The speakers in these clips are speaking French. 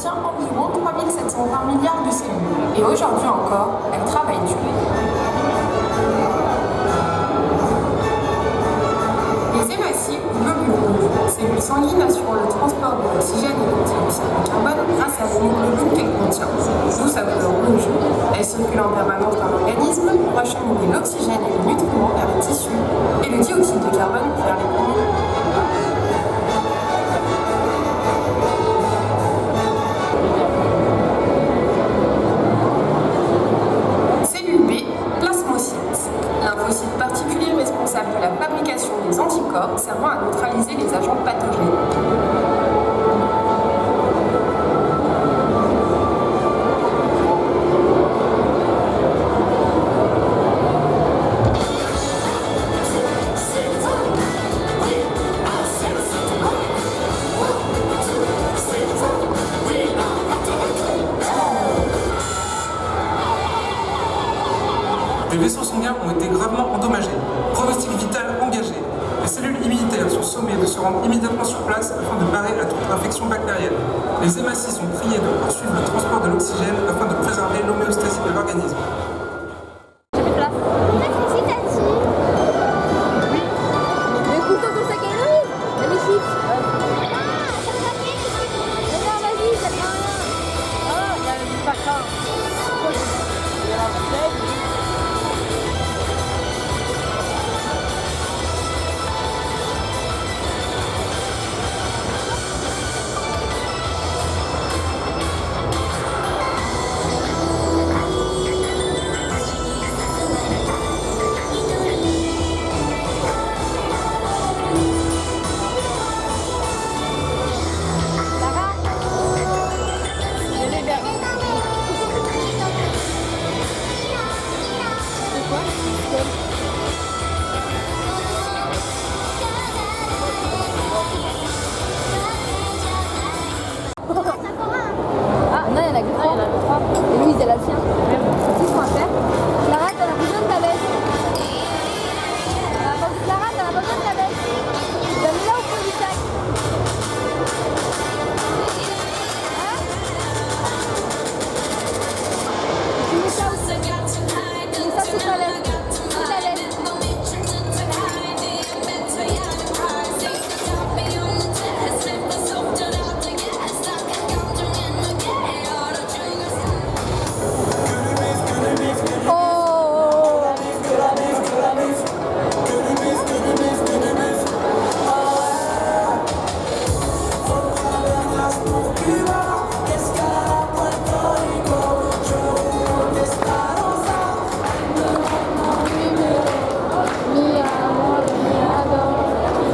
contient environ 3720 milliards de cellules. Et aujourd'hui encore, elle travaille dur. Les hématies ou globules rouges, cellules sanguines assurant le transport de l'oxygène et du dioxyde de carbone grâce à l'hémoglobine qu'elle contient, d'où sa couleur rouge. Elles circulent en permanence dans l'organisme pour acheminer l'oxygène et les nutriments vers les tissus et le dioxyde de carbone vers les poumons. Cellule B, plasmocyte. Lymphocyte particulier responsable de la fabrication des anticorps servant à neutraliser les agents pathogènes. Les vaisseaux sanguins ont été gravement endommagés. Pronostic vital engagé. Les cellules immunitaires sont sommées de se rendre immédiatement sur place afin de parer à toute infection bactérienne. Les hématies sont priées de poursuivre le transport de l'oxygène afin de préserver l'homéostasie de l'organisme. Ah non, il y en a que 3. Et Louise, elle a le sien. Qu'est-ce qu'on va faire? Clara, t'en as besoin de ta veste. Clara, t'en as besoin de ta veste. Tu l'as mis là au fond du sac. Hein? Tu mets ça où? Tu mets ça sous ta veste. Sous ta veste.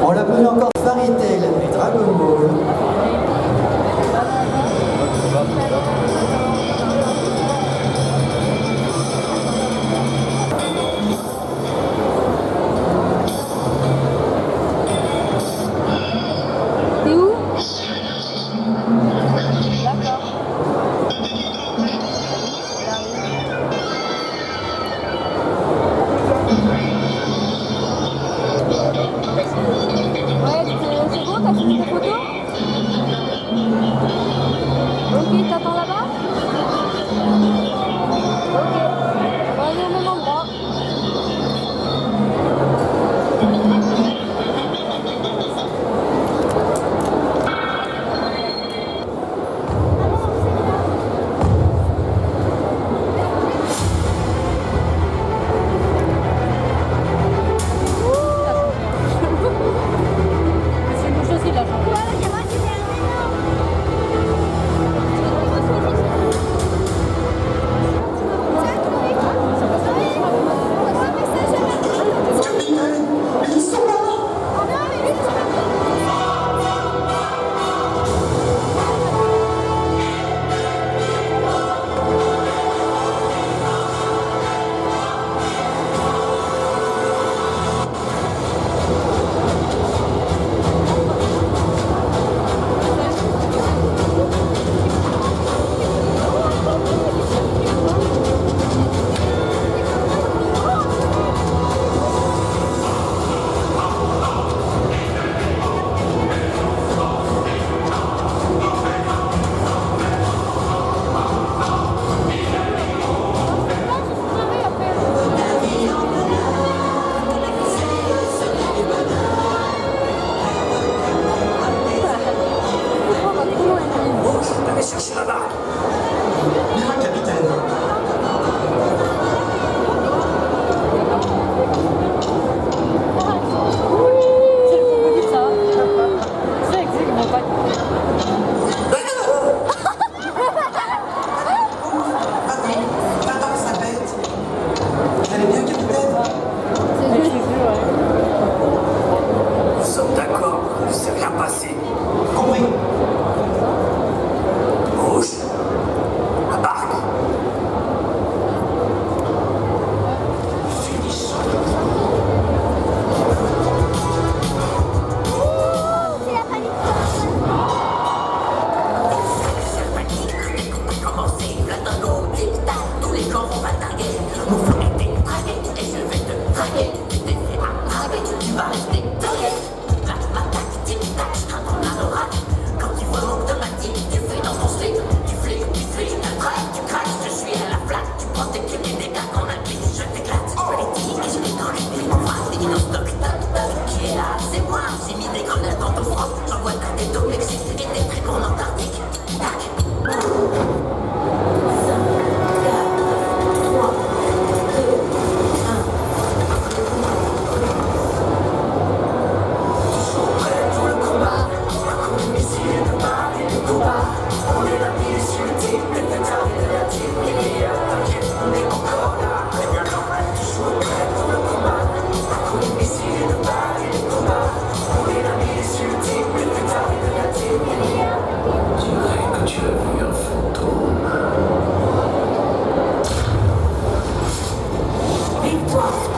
On l'appelait encore Fairy Tail et Dragon Ball. T'es où? D'accord. Ouais, c'est bon, t'as fini tes photos? Ok, t'attends là-bas? Ok, on est au même endroit. C'est une chose aussi, là. tu as vu un fantôme. Victoire.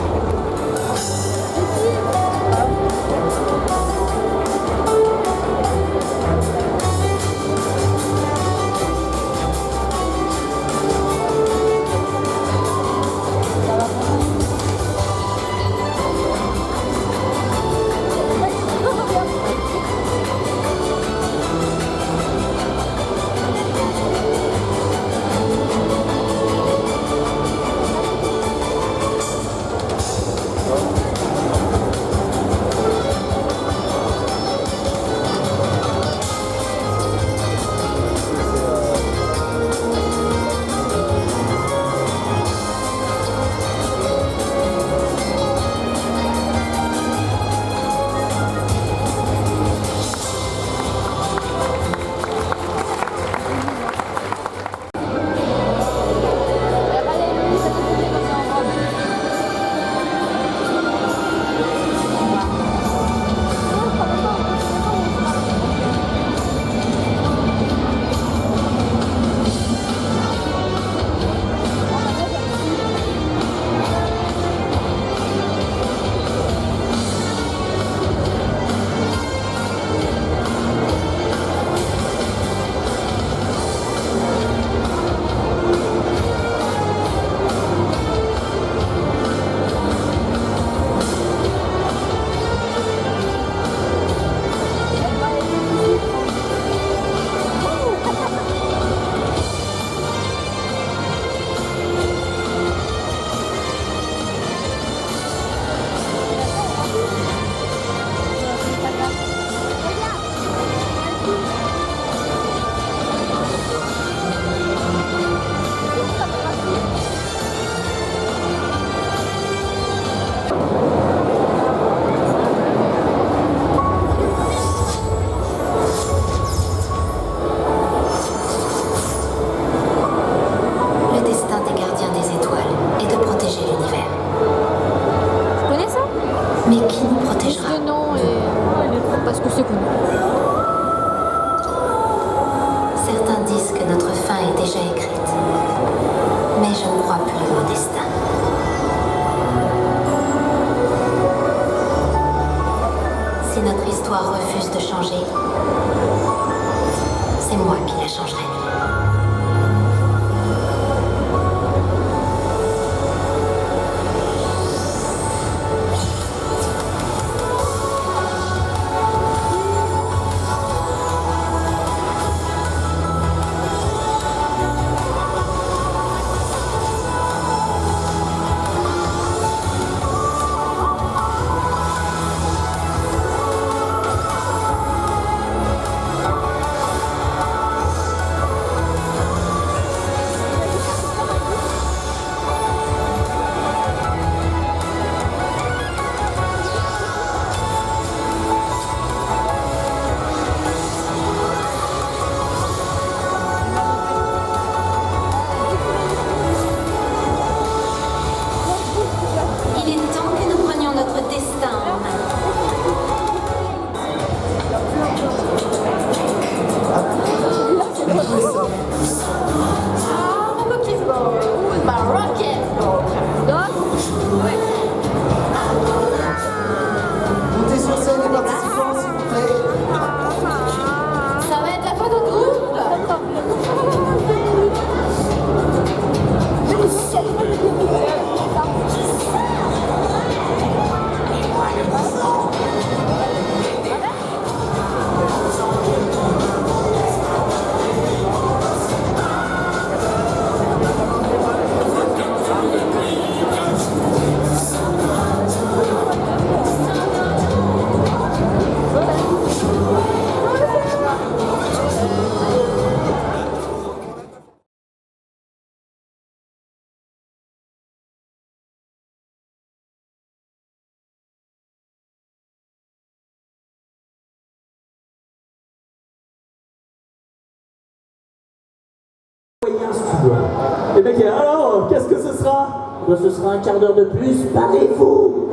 Et mec, alors, qu'est-ce que ce sera? Ben, ce sera un quart d'heure de plus, parez-vous.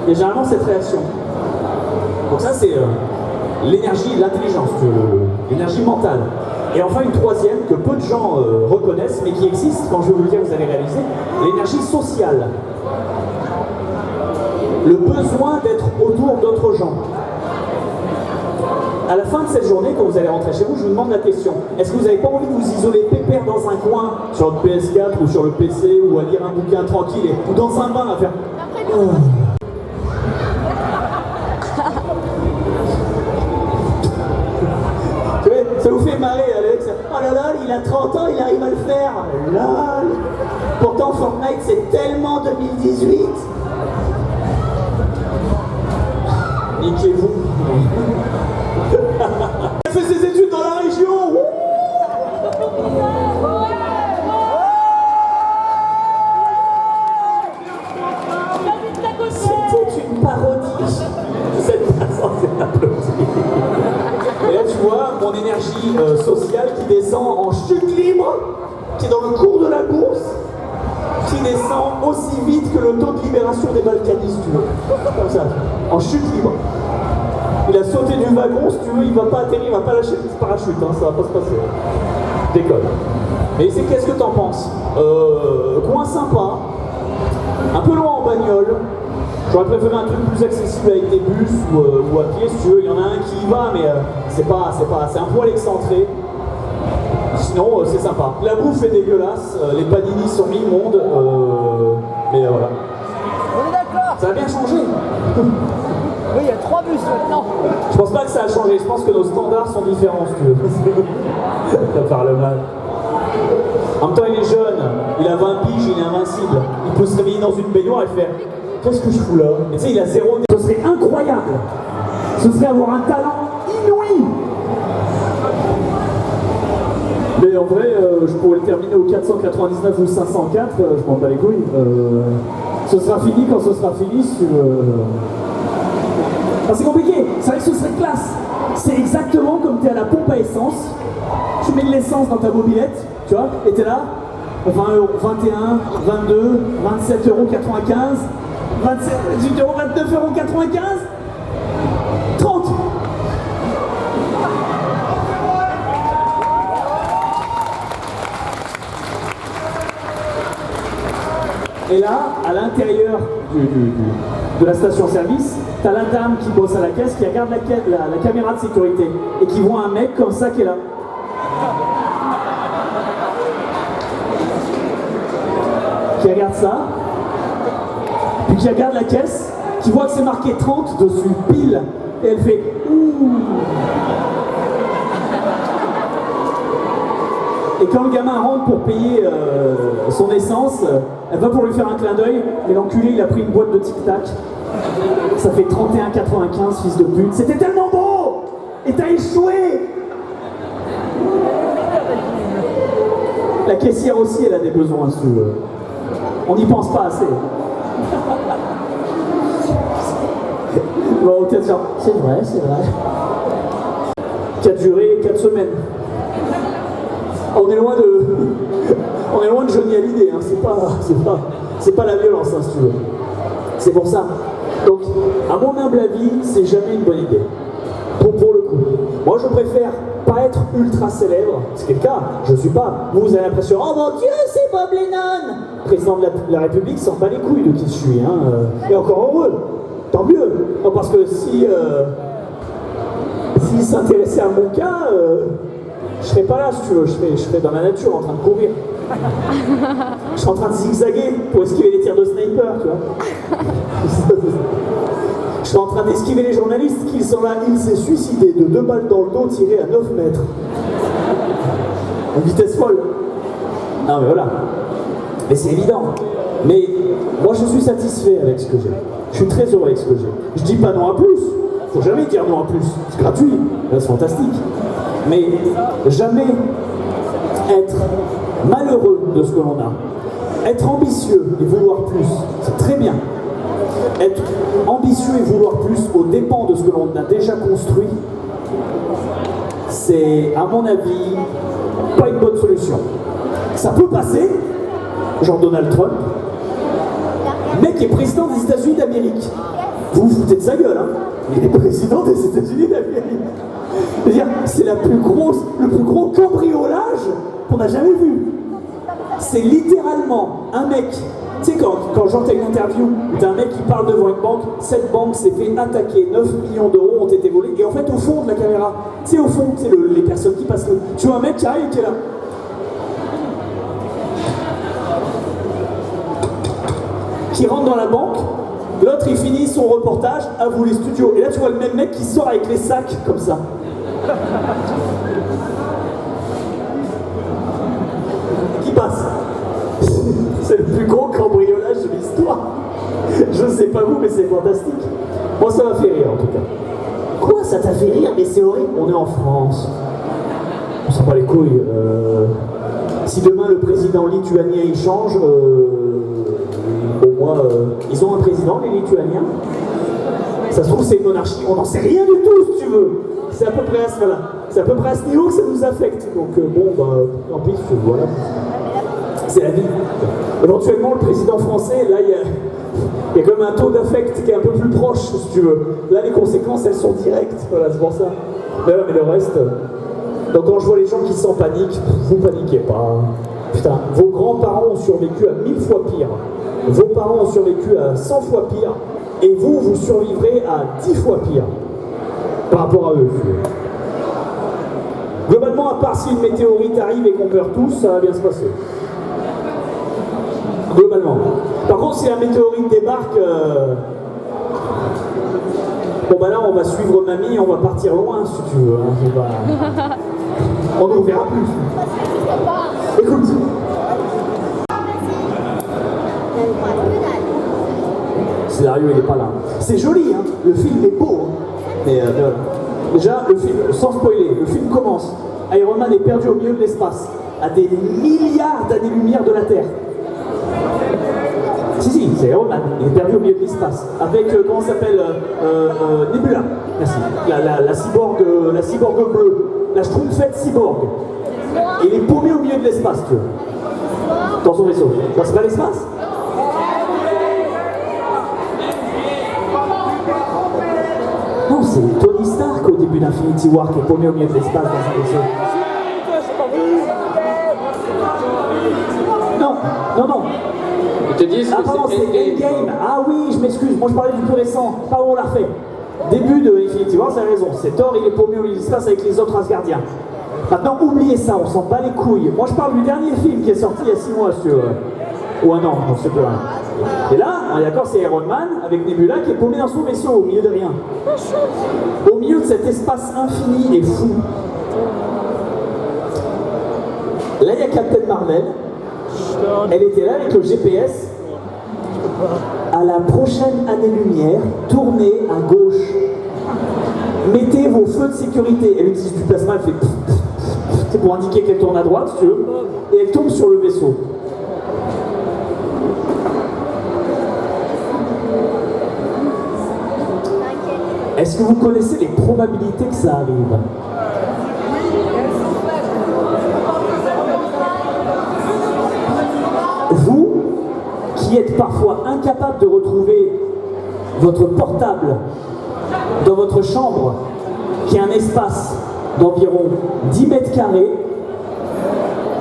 Et généralement, cette réaction. Donc ça, c'est l'énergie, l'intelligence, l'énergie mentale. Et enfin une troisième que peu de gens reconnaissent, mais qui existe, quand je vais vous le dire, vous allez réaliser, l'énergie sociale. Le besoin d'être autour d'autres gens. À la fin de cette journée, quand vous allez rentrer chez vous, je vous demande la question. Est-ce que vous n'avez pas envie de vous isoler pépère dans un coin, sur le PS4 ou sur le PC, ou à lire un bouquin tranquille, ou dans un bain à faire... Ça vous fait marrer, Alex. Oh là là, il a 30 ans, il arrive à le faire. Lol. Pourtant, Fortnite, c'est tellement 2018. Niquez-vous. Il a fait ses études dans la région. C'était une parodie. Vous êtes pas censé applaudir. Et là, tu vois mon énergie sociale qui descend en chute libre, qui est dans le cours de la bourse, qui descend aussi vite que le taux de libération des Balkanis, tu veux. Comme ça, en chute libre. Il a sauté du wagon, si tu veux, il va pas atterrir, il va pas lâcher le petit parachute, hein, ça va pas se passer. Décolle. Mais c'est qu'est-ce que t'en penses? Coin sympa, un peu loin en bagnole. J'aurais préféré un truc plus accessible avec des bus ou à pied, si tu veux. Il y en a un qui y va, mais c'est un poil excentré. Sinon, c'est sympa. La bouffe est dégueulasse, les paninis sont immondes, mais voilà. On est d'accord. Ça a bien changé. Oui, il y a 3 bus maintenant. Je pense pas que ça a changé, je pense que nos standards sont différents, si tu veux. Ça parle mal. En même temps, il est jeune, il a 20 piges, il est invincible. Il peut se réveiller dans une baignoire et faire qu'est-ce que je fous là? Et tu sais, il a 0. Ce serait incroyable. Ce serait avoir un talent inouï. Mais en vrai, je pourrais le terminer au 499 ou 504, je m'en bats les couilles. Ce sera fini quand ce sera fini, si tu veux. Ah, c'est compliqué, c'est vrai que ce serait classe. C'est exactement comme t'es à la pompe à essence. Tu mets de l'essence dans ta mobilette, tu vois, et t'es là, 20 €, 21, 22, 27,95 €, 28 €, 29,95 €, 30. Et là, à l'intérieur de la station-service, t'as la dame qui bosse à la caisse, qui regarde la caméra de sécurité et qui voit un mec comme ça qui est là. Qui regarde ça, puis qui regarde la caisse, qui voit que c'est marqué 30 dessus, pile, et elle fait ouh. Et quand le gamin rentre pour payer son essence, elle va pour lui faire un clin d'œil, mais l'enculé il a pris une boîte de tic-tac. Ça fait 31,95, fils de pute. C'était tellement beau! Et t'as échoué! La caissière aussi, elle a des besoins, si tu veux. On n'y pense pas assez. Bon, peut-être genre, c'est vrai, c'est vrai. Qui a duré 4 semaines. On est loin de Johnny Hallyday, hein. C'est pas la violence, hein, si tu veux. C'est pour ça. Donc, à mon humble avis, c'est jamais une bonne idée. Pour le coup. Moi, je préfère pas être ultra célèbre, ce qui est le cas, je suis pas. Vous avez l'impression, oh mon Dieu, c'est Bob Lennon! Président de la République s'en bat les couilles de qui je suis, hein. Et encore heureux. Tant mieux. Non, parce que s'il s'intéressait à mon cas, je serais pas là, si tu veux, je serais dans la nature en train de courir. Je serais en train de zigzaguer pour esquiver les tirs de sniper, tu vois. Je serais en train d'esquiver les journalistes qui sont là. Il s'est suicidé de 2 balles dans le dos tirées à 9 mètres. À vitesse folle. Non mais voilà. Mais c'est évident. Mais moi je suis satisfait avec ce que j'ai. Je suis très heureux avec ce que j'ai. Je dis pas non à plus. Faut jamais dire non à plus. C'est gratuit. C'est fantastique. Mais jamais être malheureux de ce que l'on a. Être ambitieux et vouloir plus, c'est très bien. Être ambitieux et vouloir plus aux dépens de ce que l'on a déjà construit, c'est, à mon avis, pas une bonne solution. Ça peut passer, genre Donald Trump, mec est président des États-Unis d'Amérique. Vous vous foutez de sa gueule, hein. Il est président des États-Unis d'Amérique. Je veux dire, c'est le plus gros cambriolage qu'on a jamais vu. C'est littéralement un mec. Tu sais, quand genre t'as une interview où t'as un mec qui parle devant une banque, cette banque s'est fait attaquer, 9 millions d'euros ont été volés, et en fait au fond de la caméra, tu sais au fond, c'est les personnes qui passent, tu vois un mec qui arrive et qui est là. Qui rentre dans la banque, l'autre il finit son reportage, à vous les studios, et là tu vois le même mec qui sort avec les sacs comme ça. Qui passe. C'est le plus gros cambriolage de l'histoire. Je sais pas vous, mais c'est fantastique. Moi, ça m'a fait rire en tout cas. Quoi, ça t'a fait rire? Mais c'est horrible. On est en France. On s'en bat les couilles. Si demain le président lituanien il change, au moins, ils ont un président, les Lituaniens. Ça se trouve, c'est une monarchie. On n'en sait rien du tout, si tu veux. C'est à peu près à ce là. C'est à peu près à ce niveau que ça nous affecte. Donc, bon, bah, tant pis, voilà. C'est la vie. Éventuellement, le président français, là, il y a quand même un taux d'affect qui est un peu plus proche, si tu veux. Là, les conséquences, elles sont directes. Voilà, c'est pour ça. Mais le reste... Donc, quand je vois les gens qui s'en paniquent, vous paniquez pas. Putain, vos grands-parents ont survécu à 1000 fois pire. Vos parents ont survécu à 100 fois pire. Et vous survivrez à 10 fois pire. Par rapport à eux. Globalement, à part si une météorite arrive et qu'on meurt tous, ça va bien se passer. Globalement. Par contre, si la météorite débarque, bon bah là on va suivre mamie et on va partir loin si tu veux. Hein. On ne verra plus. Écoute. Le scénario il est pas là. C'est joli, hein. Le film est beau. Hein. Mais déjà, le film, sans spoiler, le film commence. Iron Man est perdu au milieu de l'espace, à des milliards d'années-lumière de la Terre. Si, c'est Iron Man, il est perdu au milieu de l'espace. Avec, comment ça s'appelle Nebula. Merci. La cyborg bleue. La Schtroumpfette cyborg. Et il est paumé au milieu de l'espace, tu vois. Dans son vaisseau. Bon, c'est pas l'espace? Non, c'est Tony Stark au début d'Infinity War qui est paumé au milieu de l'espace dans son vaisseau. Non. Ils te disent ah pardon, c'est Endgame. Ah oui, je m'excuse, moi je parlais du plus récent. Pardon, on l'a refait. Début de Infinity War, c'est la raison. C'est Thor, il est paumé au milieu de l'espace avec les autres Asgardiens. Maintenant, oubliez ça, on s'en bat les couilles. Moi je parle du dernier film qui est sorti il y a 6 mois sur... ou un an, non, c'est pas un. Et là, on est d'accord, c'est Iron Man avec Nebula qui est paumé dans son vaisseau au milieu de rien. Au milieu de cet espace infini et fou. Là, il y a Captain Marvel. Elle était là avec le GPS. À la prochaine année-lumière, tournez à gauche. Mettez vos feux de sécurité. Elle utilise du plasma, elle fait... C'est pour indiquer qu'elle tourne à droite, si tu veux. Et elle tombe sur le vaisseau. Est-ce que vous connaissez les probabilités que ça arrive? Vous, qui êtes parfois incapable de retrouver votre portable dans votre chambre, qui a un espace d'environ 10 mètres carrés,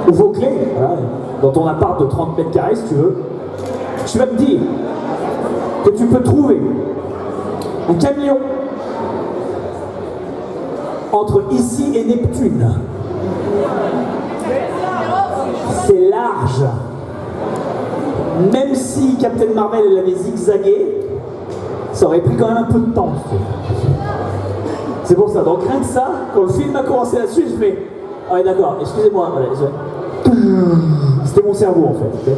ou vos clés, voilà, dans ton appart de 30 mètres carrés, si tu veux, tu vas me dire que tu peux trouver un camion entre ici et Neptune. C'est large. Même si Captain Marvel elle avait zigzagué, ça aurait pris quand même un peu de temps. C'est pour ça. Donc rien que ça, quand le film a commencé là-dessus, je fais ah ouais d'accord, excusez-moi, voilà, c'était mon cerveau en fait. Okay.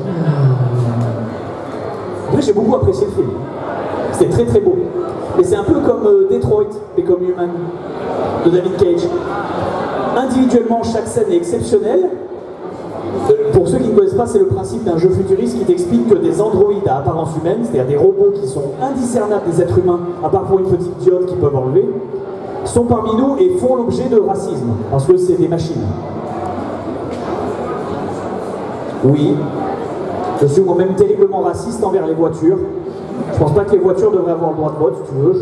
Après j'ai beaucoup apprécié le film. C'était très très beau. Mais c'est un peu comme Detroit et comme Human de David Cage. Individuellement, chaque scène est exceptionnelle. Pour ceux qui ne connaissent pas, c'est le principe d'un jeu futuriste qui t'explique que des androïdes à apparence humaine, c'est-à-dire des robots qui sont indiscernables des êtres humains, à part pour une petite diode qu'ils peuvent enlever, sont parmi nous et font l'objet de racisme, parce que c'est des machines. Oui, je suis moi-même terriblement raciste envers les voitures, Je pense pas que les voitures devraient avoir le droit de vote, si tu veux.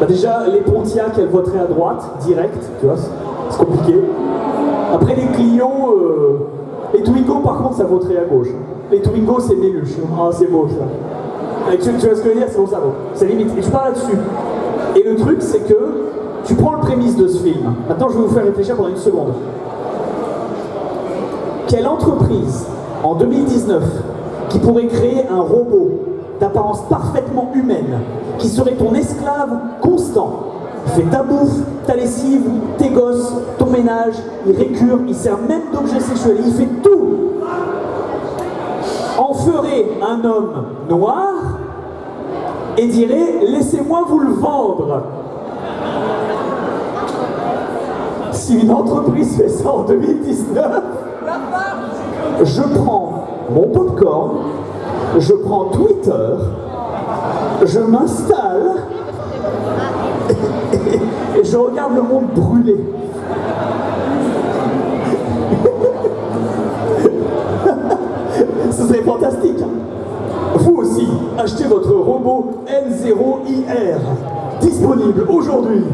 Bah déjà, les Pontiac, elles voteraient à droite, direct, tu vois, c'est compliqué. Après, les Clio, les Twingo, par contre, ça voterait à gauche. Les Twingo, c'est Méluche. Ah, c'est beau, ça. Et tu vois ce que je veux dire, c'est bon, ça va. C'est limite. Et je parle là-dessus. Et le truc, c'est que tu prends le prémisse de ce film. Maintenant, je vais vous faire réfléchir pendant une seconde. Quelle entreprise, en 2019, qui pourrait créer un robot d'apparence parfaitement humaine, qui serait ton esclave constant, il fait ta bouffe, ta lessive, tes gosses, ton ménage, il récure, il sert même d'objet sexuel, il fait tout, en ferait un homme noir et dirait « laissez-moi vous le vendre ». Si une entreprise fait ça en 2019, je prends mon popcorn, je prends Twitter, je m'installe et je regarde le monde brûler. Ce serait fantastique. Vous aussi, achetez votre robot N0IR, disponible aujourd'hui.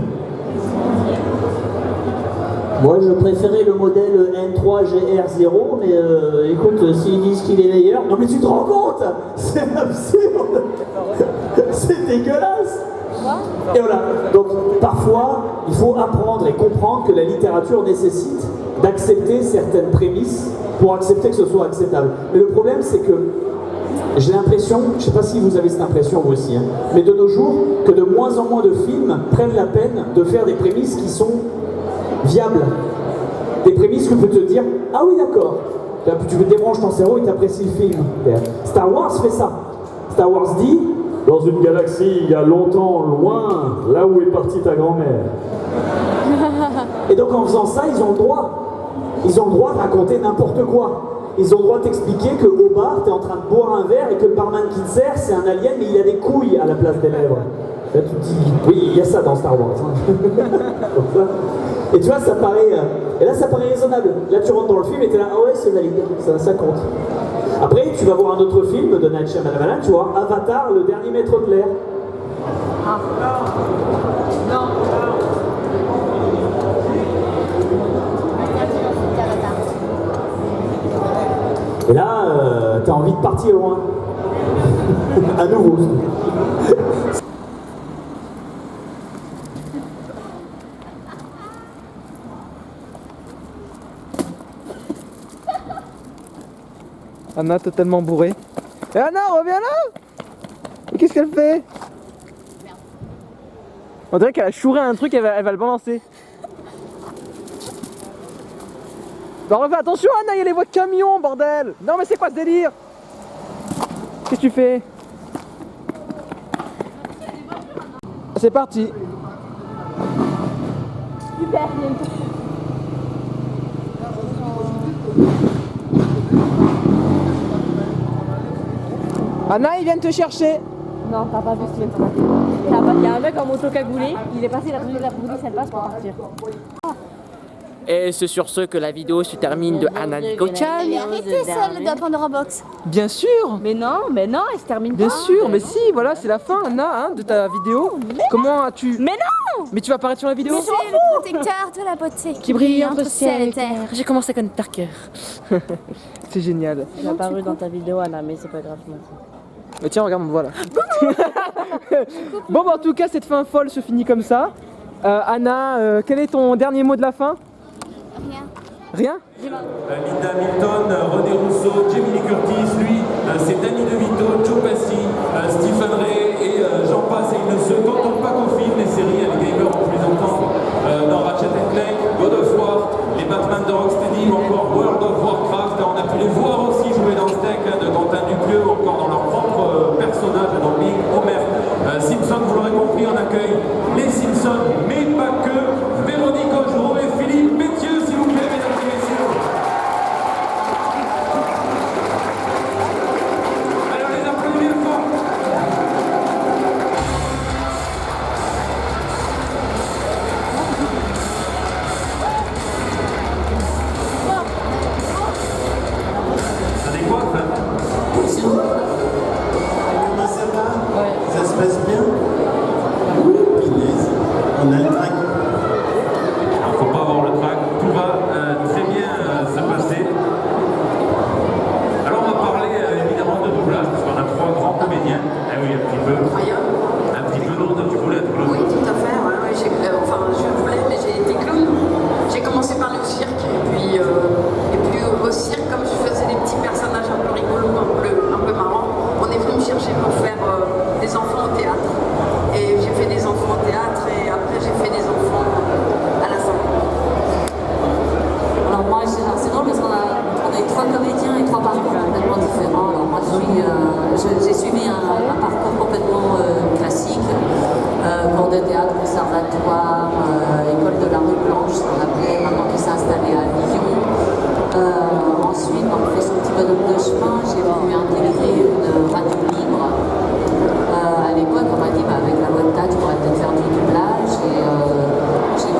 Moi, je préférais le modèle N3GR0, mais écoute, s'ils disent qu'il est meilleur... Non mais tu te rends compte? C'est absurde. C'est dégueulasse. Et voilà, donc parfois, il faut apprendre et comprendre que la littérature nécessite d'accepter certaines prémices pour accepter que ce soit acceptable. Mais le problème, c'est que j'ai l'impression, je ne sais pas si vous avez cette impression vous aussi, hein, mais de nos jours, que de moins en moins de films prennent la peine de faire des prémices qui sont viables. Des prémices que tu peux te dire, ah oui d'accord, tu débranches ton cerveau et tu apprécies le film. Star Wars fait ça. Star Wars dit, dans une galaxie il y a longtemps, loin, là où est partie ta grand-mère. Et donc en faisant ça, ils ont le droit. Ils ont le droit de raconter n'importe quoi. Ils ont le droit de t'expliquer qu'au bar, tu es en train de boire un verre et que le barman qui te sert, c'est un alien, mais il a des couilles à la place des lèvres. Là, tu te dis, oui, il y a ça dans Star Wars. Et tu vois, ça paraît... et là, ça paraît raisonnable. Là, tu rentres dans le film et tu es là, ah ouais, c'est valide, ça compte. Après, tu vas voir un autre film de Night Shyamalan, tu vois, Avatar, le dernier maître de l'air. Ah. Non. Et là, t'as envie de partir loin. À nouveau. Anna totalement bourrée. Et Anna, reviens là! Mais qu'est-ce qu'elle fait? On dirait qu'elle a chouré un truc, elle va le balancer. Bah refais attention Anna, il y a les voies de camion, bordel! Non mais c'est quoi ce délire? Qu'est-ce que tu fais? C'est parti! Super, Anna, ils viennent te chercher! non, t'as pas vu ce qu'il vient de se passer. Il y a un mec en moto cagoulé, il est passé, il a trouvé la police, elle passe pour partir. Et c'est sur ce que la vidéo se termine de Anna Nico-chan. Arrêtez celle de Pandora Box. Bien sûr! Mais non, elle se termine Bien pas. sûr, mais si, voilà, c'est la fin, Anna, hein, de ta vidéo. Comment as-tu... Mais non! Mais tu vas apparaître sur la vidéo? C'est le protecteur de la beauté Qui brille entre ciel et terre. J'ai commencé à connaître par cœur. C'est génial. Il a apparu dans ta vidéo, Anna, mais c'est pas grave, je m'en fous. Mais tiens, regarde, voilà. Bon, bah, en tout cas, cette fin folle se finit comme ça. Anna, quel est ton dernier mot de la fin? Rien. Linda Hamilton, René Rousseau, Jamie Lee Curtis, lui, c'est Danny DeVito, Joe Pesci, Stephen Ray et j'en passe. Et ils ne se cantontent pas qu'aux films, les séries, les gamers ont pu les entendre dans Ratchet & Clank, God of War, les Batman de Rocksteady ou encore World of Warcraft. On a pu les voir aussi jouer dans Steak de Quentin Dupieux ou encore dans leur propre personnage dans Big Homer. Simpson, vous l'aurez compris, on accueille les Simpsons, mais pas que. Véronique Augereau et Philippe Pétieux, s'il vous plaît, mesdames et messieurs. Alors les applaudissements fort.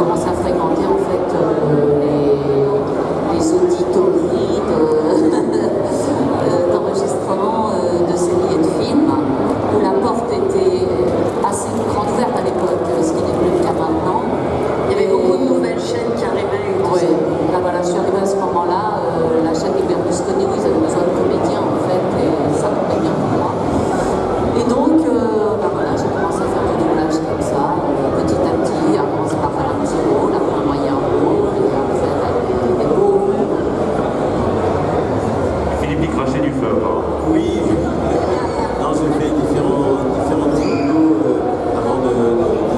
commencé à fréquenter en fait les auditories d'enregistrement de séries et de films, où la porte était assez grande ouverte à l'époque, ce qui n'est plus le cas maintenant. Il y avait beaucoup de nouvelles chaînes qui arrivaient. Oui, là voilà, je suis arrivée à ce moment-là, la chaîne des Berlusconi, où ils avaient besoin de comédiens en fait, et ça tombait bien pour moi. Et donc, voilà, j'ai commencé à faire du doublage comme ça, petit à petit, à commencer par faire un petit rôle, après un moyen rôle, et après des beaux. Philippe y crachait du feu, quoi. Oui, non, j'ai fait différents boulots avant de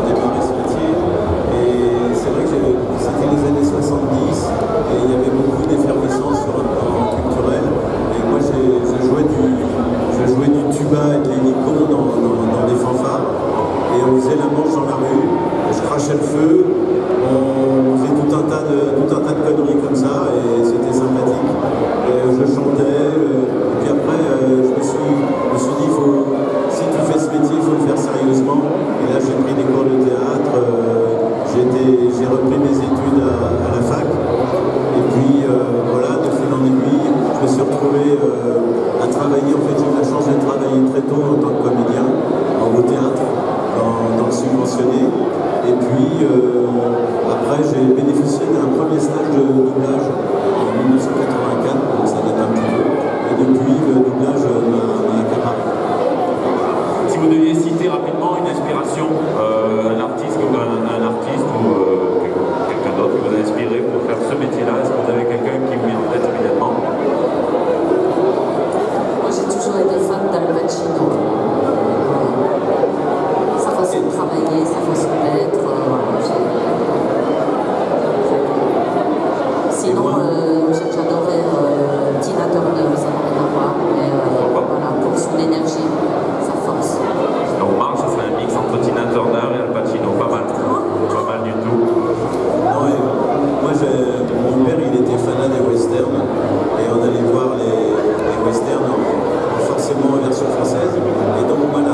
démarrer ce métier. Et c'est vrai que c'était les années 70 et il y avait beaucoup d'effervescence sur un plan culturel. Et moi, je jouais du tuba et de l'hélico dans des fanfares. Et on faisait la manche dans la rue, je crachais le feu, on faisait tout un tas de conneries comme ça et c'était sympathique. Et je chantais, et puis après je me suis dit, si tu fais ce métier, il faut le faire sérieusement. Et là j'ai pris des cours de théâtre, j'ai repris mes études à la fac. Et puis voilà, de fil en aiguille, je me suis retrouvé à travailler. En fait, j'ai eu la chance de travailler très tôt en tant que comédien, au théâtre, dans le subventionné. Et puis après, j'ai bénéficié d'un premier stage de doublage en 1984, donc ça date un petit peu. Et depuis, le doublage m'a accaparé. Si vous deviez citer rapidement une inspiration, un artiste ou quelqu'un d'autre qui vous a inspiré pour faire ce métier-là, est-ce que vous avez quelqu'un qui vous vient en tête immédiatement? Moi, j'ai toujours été fan d'Al Pacino. Sa façon de travailler, sa façon d'être. Sinon, j'adorais Tina Turner, ça n'a rien à voir, mais voilà, pour son énergie, sa force. Donc Marc, ça serait un mix entre Tina Turner et Al Pacino, pas mal. Pas mal du tout. Non, moi, mon père, il était fanat des westerns et on allait voir les westerns forcément en version française. Et donc, moi,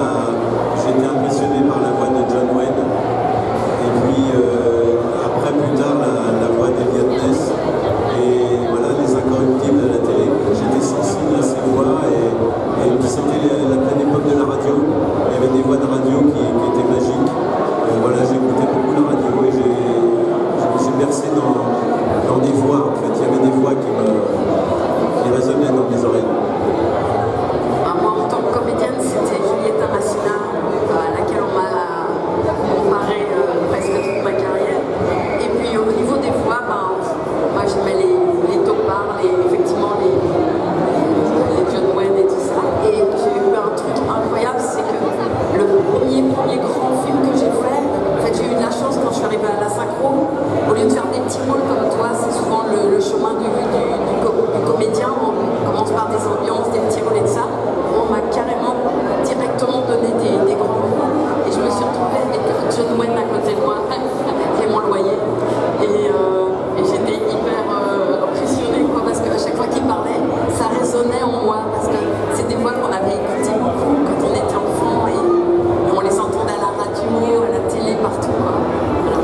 j'étais impressionné par la voix de John Wayne. Et puis, après, plus tard, la voix d'Eliot Ness. Et voilà, les incorruptibles à la télé. J'étais sensible à ces voix et puis c'était la pleine époque de la radio. Il y avait des voix de radio qui étaient magiques. Voilà, j'écoutais beaucoup la radio et j'ai bercé dans des voix. En fait, il y avait des voix qui résonnaient dans mes oreilles. Moi, en tant que comédienne, c'était Julieta Massina, à laquelle on m'a comparé presque toute ma carrière. Et puis au niveau des voix, moi j'aimais les topards, effectivement les John Wayne et tout ça. Et j'ai eu un truc incroyable, c'est que le premier grand film que j'ai fait, en fait j'ai eu de la chance quand je suis arrivée à la synchro, au lieu de faire des petits rôles comme toi, c'est souvent le chemin du comédien, on commence par des ambiances, des petits rôles et tout ça. On m'a carrément directement donné des grands rôles et je me suis retrouvée avec John Wayne à côté de moi, Clément Loyer, et j'étais hyper impressionnée quoi, parce qu'à chaque fois qu'il parlait, ça résonnait en moi parce que c'est des voix qu'on avait écoutées beaucoup quand on était enfant et on les entendait à la radio, à la télé, partout quoi. Voilà.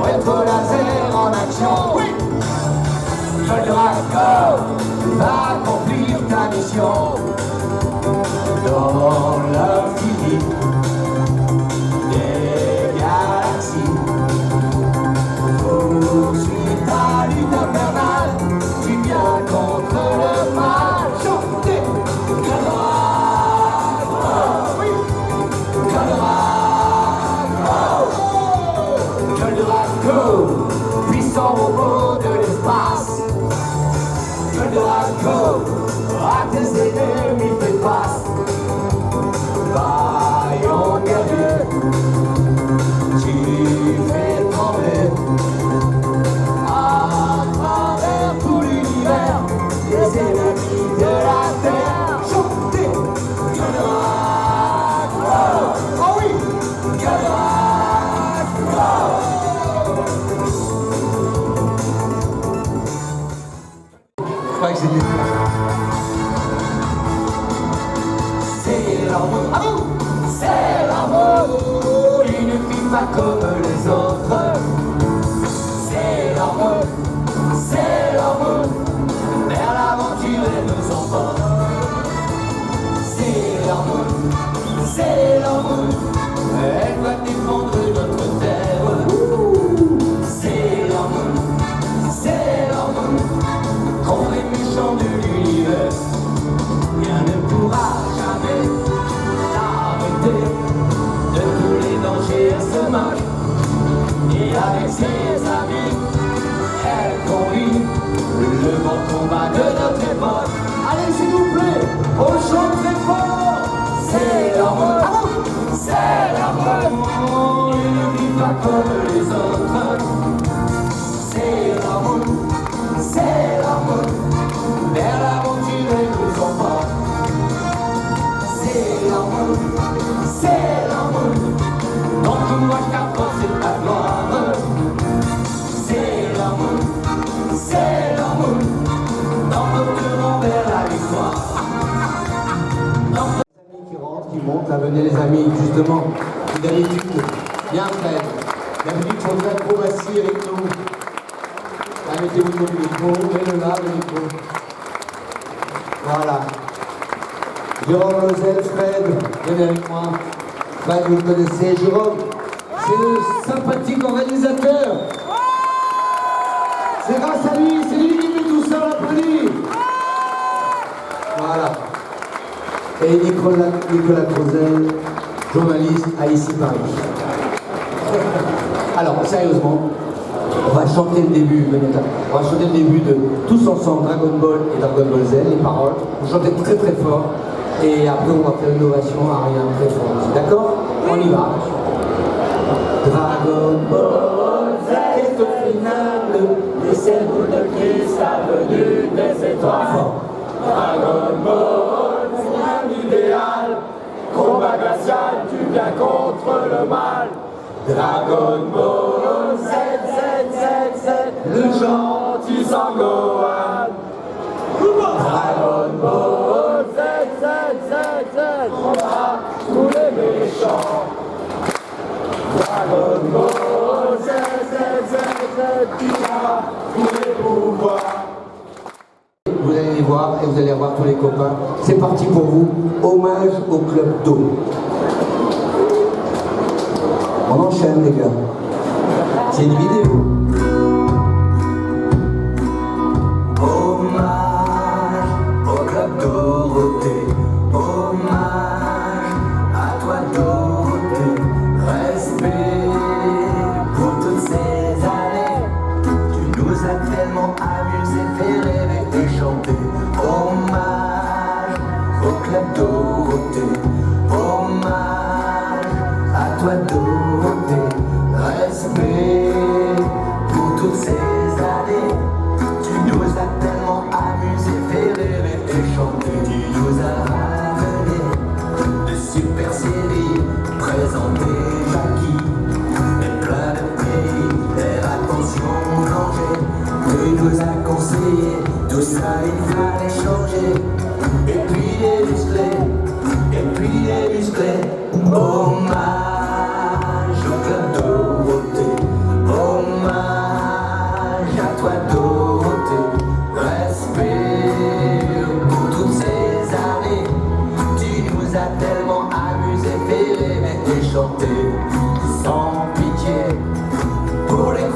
Retro laser en action. Oui. Goldrago va accomplir ta mission. Dans l'infini des galaxies, poursuis ta lutte infernale, tu viens contre le mal. Chantez Goldrago, oui, Goldrago, Goldrago, puissant robot de l'espace. Goldrago, à tes ennemis fais face. Vaillant guerrier, tu fais trembler à travers tout l'univers les ennemis de la terre. Chantez Goldrago, oh oui, Goldrago. Je crois que c'était... C'est l'amour, c'est l'amour, il ne vit pas comme les autres. C'est l'amour, vers l'aventure et nous emporte. C'est l'amour, elle doit défendre notre terre. C'est l'amour, contre les méchants de l'univers. Rien ne pourra jamais l'arrêter de tous les dangers elle se moque. Et avec ses amis, elle conduit le bon combat de notre époque. Allez s'il vous plaît, on chante très fort. C'est l'amour, il ne vit pas comme les autres. C'est l'amour, vers l'aventure et nous emporte. C'est l'amour, donc moi qu'apporte ta gloire. C'est l'amour, dans notre rang vers la victoire. Les amis qui rentrent, qui montent, là venez les amis, justement, qui d'habitude, bien Fred, d'habitude font de l'acrobatie avec nous. Là, mettez-vous sur le micro, mettez-le là, le micro. Voilà. Jérôme Lozel, Fred, venez avec moi. Fred, vous le connaissez, Jérôme, c'est le sympathique organisateur. C'est grâce à lui, c'est lui qui fait tout ça, on l'applaudit. Voilà. Et Nicolas Crozel, journaliste à Ici Paris. Alors, sérieusement, on va chanter le début, Benetta. On va chanter le début de tous ensemble Dragon Ball et Dragon Ball Z, les paroles. Vous chantez très très fort. Et après, on va faire une ovation à rien très fort. D'accord? On y va. Dragon Ball Z est au final, et c'est le bout de cristal venu des étoiles. Dragon Ball, c'est un idéal. Combat glacial, tu viens contre le mal. Dragon Ball Z, Z, Z, Z, le gentil Sangohan. Dragon Ball Z, Z, Z, Z, combat tous les méchants. Dragon Ball Z, Z, Z, Z, qui a tous les pouvoirs. Vous allez les voir et vous allez voir tous les copains. C'est parti pour vous. Hommage au Club d'eau. On enchaîne les gars. C'est une vidéo. Hommage au Club Dorothée. Hommage à toi Dorothée. Respect pour toutes ces années. Tu nous as tellement amusés, fait rêver et chanter. Hommage au Club Dorothée. Hommage à toi Dorothée. Respect pour toutes ces années. Tu nous as tellement amusés, fait rêver et chanter. Tu nous as ramené de super séries, présenté Jackie et plein de pays. Faire attention au danger, tu nous as conseillé, tout ça il fallait changer. Et puis les musclés, hommage au Club Dorothée.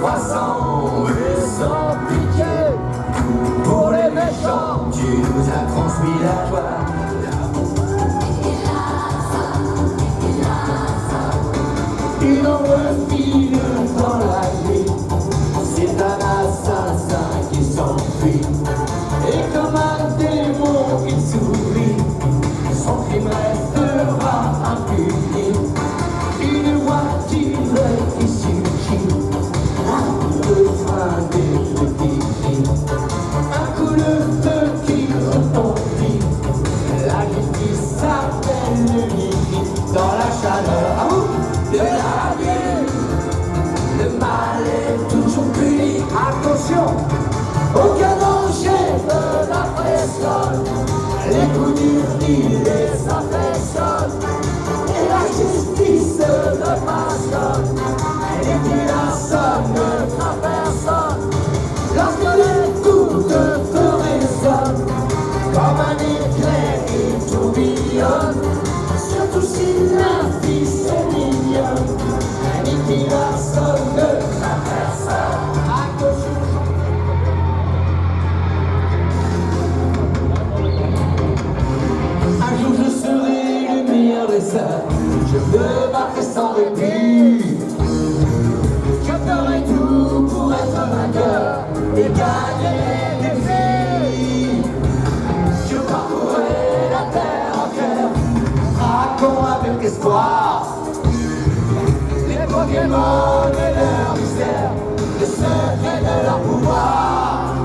croissant et sans pitié. Pour les méchants, tu nous as transmis la joie. Il en refile dans la nuit, c'est un assassin qui s'enfuit. Et comme un démon il sourit, son crime restera impuni. Une voiture qui suffit, un coup de frein définitif, un coup de feu qui retentit. La justice s'appelle l'unité dans la chaleur de la nuit. Le mal est toujours puni. Attention, aucun danger ne l'impressionne. Les coups durs, il les affectionne. Et la justice le passionne. Et qu'il assomme ne craint personne. Lorsque les coups de feu résonnent, comme un éclair qui tourbillonne. Surtout si la fille est mignonne. Et qu'il assomme ne craint personne. Un jour je serai le meilleur des sœurs. Je me battrai sans répit. Je ferai tout pour être vainqueur et gagner les défis. Je parcourrai la terre en cœur, traquant avec espoir les Pokémon et leur mystère, le secret de leur pouvoir.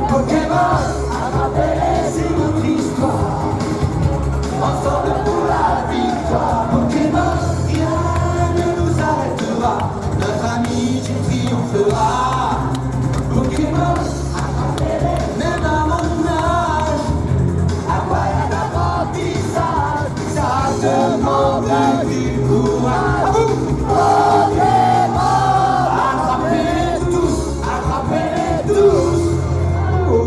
Pokémon, attrapez-les, c'est notre histoire. Ensemble pour la victoire. Pokémon, rien ne nous arrêtera. Notre amitié triomphera. Pokémon, attrapez-les, même à mon âge. Un voyage d'apprentissage, ça demande du courage. Pokémon, attrapez-les tous, attrapez-les tous. Oh, oh,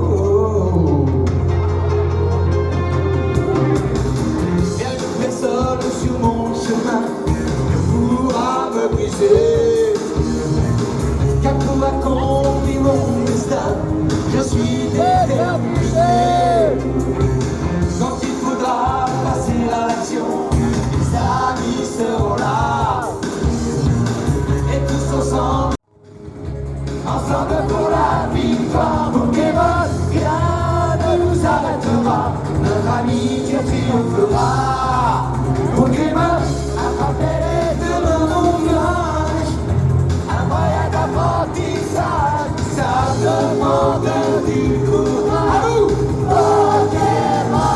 oh. Personne sur mon chemin ne pourra me briser. Car pour accomplir mon destin, je suis déterminé. Quand il faudra passer à l'action, les amis seront là. Et tous ensemble, ensemble pour la victoire. Pokémon, rien ne nous arrêtera. Notre amitié triomphera. Pokémon, attrapez-les de mon âge. Un voyage d'apprentissage, ça demande du courage. À vous, Pokémon,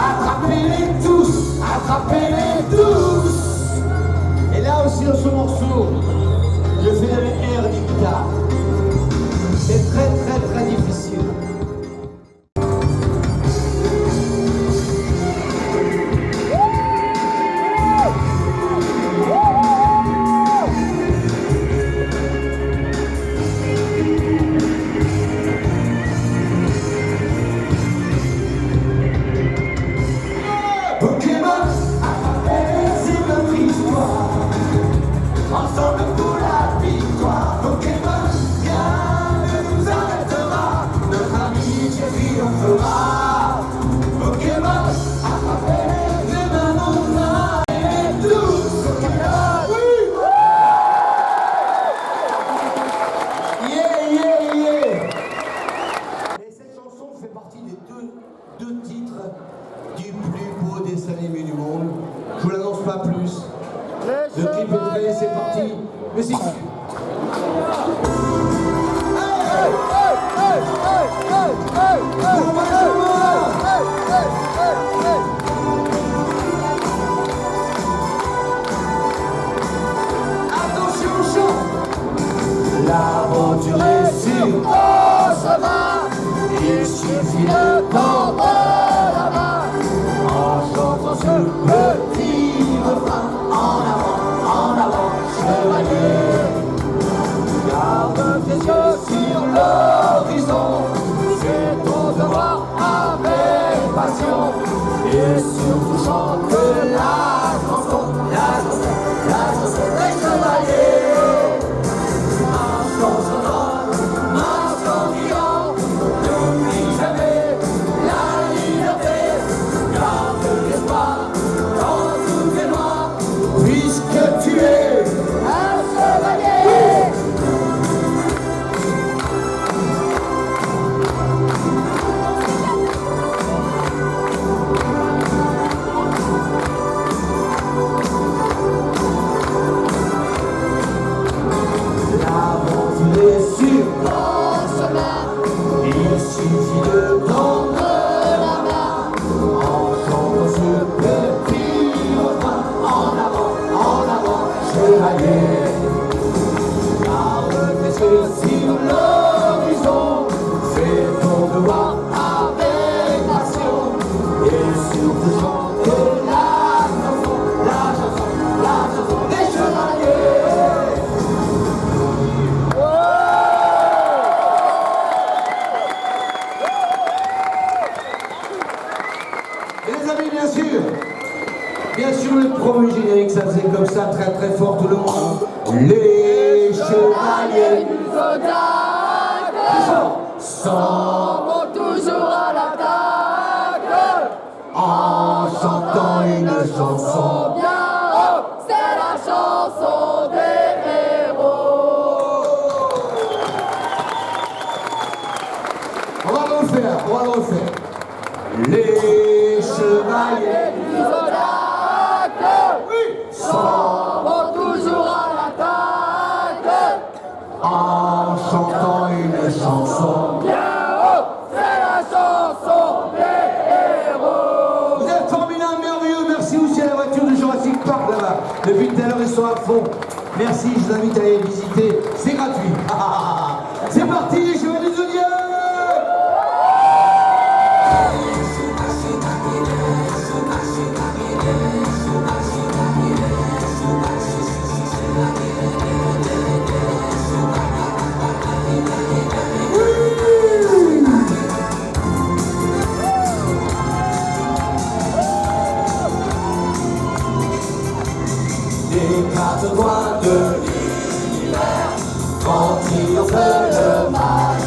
attrapez-les tous, attrapez-les tous. Et là aussi dans ce morceau, je fais les airs de guitare. C'est très très très difficile. Pokémon, attrapez-les, c'est notre histoire. Ensemble pour la victoire. Pokémon, rien ne nous arrêtera. Notre amitié triomphera. Pokémon, attrapez-les, même à mon âge. Et tous, Pokémon, oui. Yeah, yeah, yeah. Et cette chanson fait partie des deux titres du plus beau dessin animé du monde. Je vous l'annonce pas plus. Le clip est prêt, c'est parti. Musique. Attention au chant. L'aventure est sur on se va. Il suffit de tendre la main en chantant ce petit refrain. En avant, chevalier. Garde tes yeux sur l'horizon, c'est ton devoir avec passion. Et surtout chante la chanson des chevaliers. sur l'horizon, fais ton devoir avec passion, et surtout chante la chanson des chevaliers. Et les amis, bien sûr le premier générique, ça faisait comme ça, très très fort tout le monde. Les chevaliers du Zodiac s'en vont toujours à l'attaque en chantant une chanson bien haut, c'est la chanson des héros. On va le refaire. Les chevaliers du Zodiac s'en vont toujours à l'attaque en chantant une chanson bien haut, c'est la chanson des héros. Vous êtes formidables, merveilleux, merci aussi à la voiture de Jurassic Park là-bas. Depuis tout à l'heure ils sont à fond. Merci, je vous invite à aller visiter, c'est gratuit. C'est parti les chevaliers du Zodiac. Écarte-toi de l'univers quand il en fait le mal.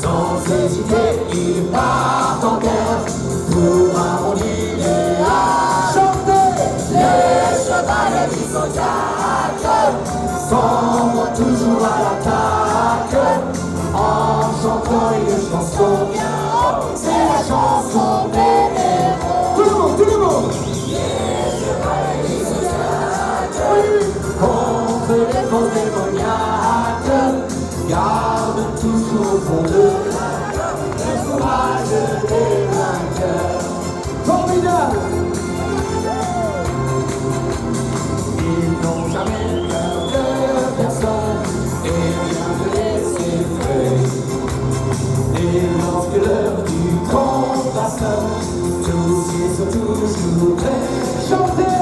Sans hésiter, il part en guerre pour un monde idéal. Chantez les chevaliers du Zodiac s'en vont toujours à l'attaque en chantant une chanson bien haut, c'est la chanson des héros. Tout le monde. Contre les forces démoniaques, garde toujours au fond d'eux le courage des vainqueurs. Formidable! Ils n'ont jamais peur de personne et rien ne les effraie. Et lorsque l'heure du combat sonne, tous ils sont toujours prêts. Chantez!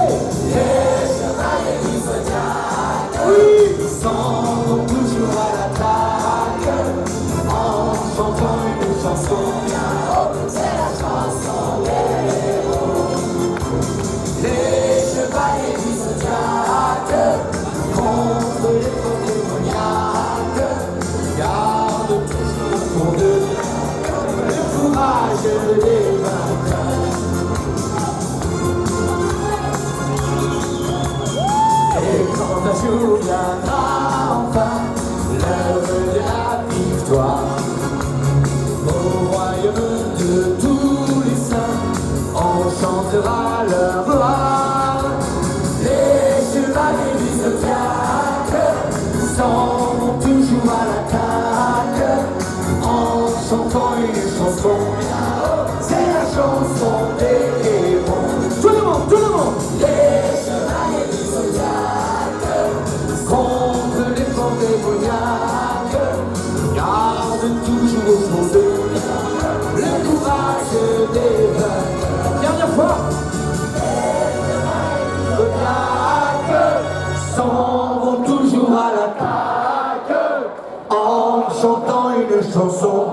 Les chevaliers du Zodiac, oui, s'en vont toujours à l'attaque en chantant une chanson bien haut, c'est la chanson des héros. Les chevaliers du Zodiac contre les forces démoniaques gardent toujours pour eux le courage des vainqueurs. Et quand un jour viendra enfin l'heure de la victoire, au royaume de tous les saints, on chantera leur gloire. Les chevaliers du Zodiac s'en vont toujours à l'attaque en chantant une chanson bien haut, c'est la chanson des héros. Tout le monde. Les chevaliers du Zodiac contre les forces démoniaques gardent toujours au fond d'eux le courage des vainqueurs. Dernière fois. Les Zodiac s'en vont toujours à l'attaque en chantant une chanson